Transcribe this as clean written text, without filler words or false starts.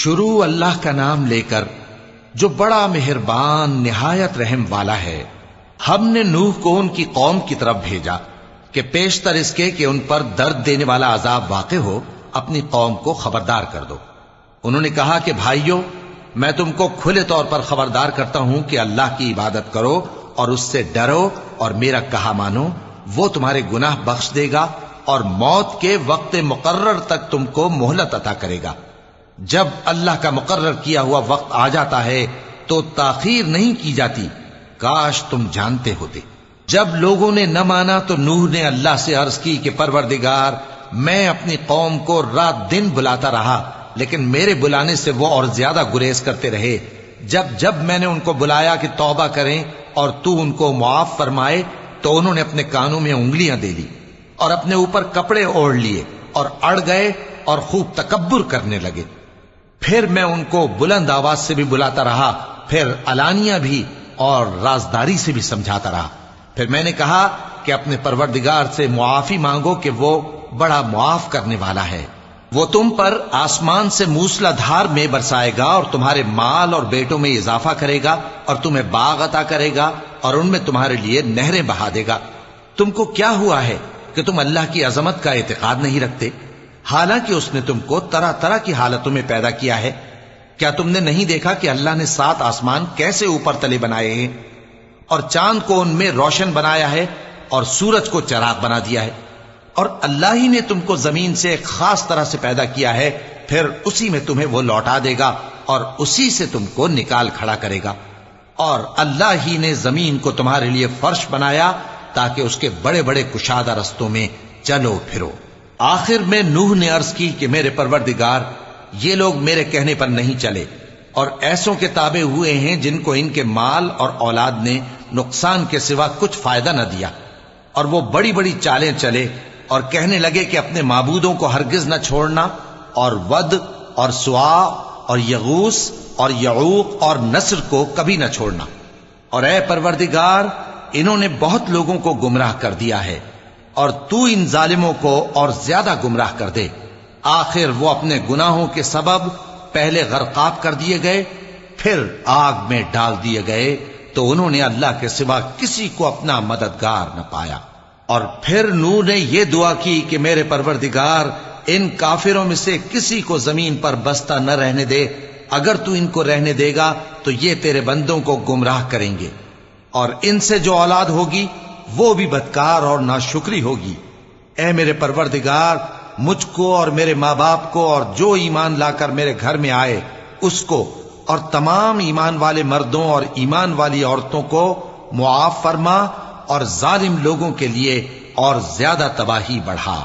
شروع اللہ کا نام لے کر جو بڑا مہربان نہایت رحم والا ہے۔ ہم نے نوح کو ان کی قوم کی طرف بھیجا کہ پیشتر اس کے کہ ان پر درد دینے والا عذاب واقع ہو اپنی قوم کو خبردار کر دو۔ انہوں نے کہا کہ بھائیو، میں تم کو کھلے طور پر خبردار کرتا ہوں کہ اللہ کی عبادت کرو اور اس سے ڈرو اور میرا کہا مانو، وہ تمہارے گناہ بخش دے گا اور موت کے وقت مقرر تک تم کو مہلت عطا کرے گا۔ جب اللہ کا مقرر کیا ہوا وقت آ جاتا ہے تو تاخیر نہیں کی جاتی، کاش تم جانتے ہوتے۔ جب لوگوں نے نہ مانا تو نوح نے اللہ سے عرض کی کہ پروردگار، میں اپنی قوم کو رات دن بلاتا رہا لیکن میرے بلانے سے وہ اور زیادہ گریز کرتے رہے۔ جب میں نے ان کو بلایا کہ توبہ کریں اور تو ان کو معاف فرمائے تو انہوں نے اپنے کانوں میں انگلیاں دے لی اور اپنے اوپر کپڑے اوڑھ لیے اور اڑ گئے اور خوب تکبر کرنے لگے۔ پھر میں ان کو بلند آواز سے بھی بلاتا رہا، پھر علانیہ بھی اور رازداری سے بھی سمجھاتا رہا۔ پھر میں نے کہا کہ اپنے پروردگار سے معافی مانگو کہ وہ بڑا معاف کرنے والا ہے، وہ تم پر آسمان سے موسلا دھار میں برسائے گا اور تمہارے مال اور بیٹوں میں اضافہ کرے گا اور تمہیں باغ عطا کرے گا اور ان میں تمہارے لیے نہریں بہا دے گا۔ تم کو کیا ہوا ہے کہ تم اللہ کی عظمت کا اعتقاد نہیں رکھتے، حالانکہ اس نے تم کو طرح طرح کی حالتوں میں پیدا کیا ہے؟ کیا تم نے نہیں دیکھا کہ اللہ نے 7 آسمان کیسے اوپر تلے بنائے ہیں اور چاند کو ان میں روشن بنایا ہے اور سورج کو چراغ بنا دیا ہے؟ اور اللہ ہی نے تم کو زمین سے ایک خاص طرح سے پیدا کیا ہے، پھر اسی میں تمہیں وہ لوٹا دے گا اور اسی سے تم کو نکال کھڑا کرے گا۔ اور اللہ ہی نے زمین کو تمہارے لیے فرش بنایا تاکہ اس کے بڑے بڑے کشادہ رستوں میں چلو پھرو۔ آخر میں نوح نے عرض کی کہ میرے پروردگار، یہ لوگ میرے کہنے پر نہیں چلے اور ایسوں کے تابع ہوئے ہیں جن کو ان کے مال اور اولاد نے نقصان کے سوا کچھ فائدہ نہ دیا، اور وہ بڑی بڑی چالیں چلے اور کہنے لگے کہ اپنے معبودوں کو ہرگز نہ چھوڑنا، اور ود اور سوا اور یغوث اور یعوق اور نصر کو کبھی نہ چھوڑنا۔ اور اے پروردگار، انہوں نے بہت لوگوں کو گمراہ کر دیا ہے، اور تو ان ظالموں کو اور زیادہ گمراہ کر دے۔ آخر وہ اپنے گناہوں کے سبب پہلے غرقاب کر دیے گئے، پھر آگ میں ڈال دیے گئے، تو انہوں نے اللہ کے سوا کسی کو اپنا مددگار نہ پایا۔ اور پھر نوح نے یہ دعا کی کہ میرے پروردگار، ان کافروں میں سے کسی کو زمین پر بستہ نہ رہنے دے، اگر تو ان کو رہنے دے گا تو یہ تیرے بندوں کو گمراہ کریں گے، اور ان سے جو اولاد ہوگی وہ بھی بدکار اور ناشکری ہوگی۔ اے میرے پروردگار، مجھ کو اور میرے ماں باپ کو اور جو ایمان لا کر میرے گھر میں آئے اس کو اور تمام ایمان والے مردوں اور ایمان والی عورتوں کو معاف فرما، اور ظالم لوگوں کے لیے اور زیادہ تباہی بڑھا۔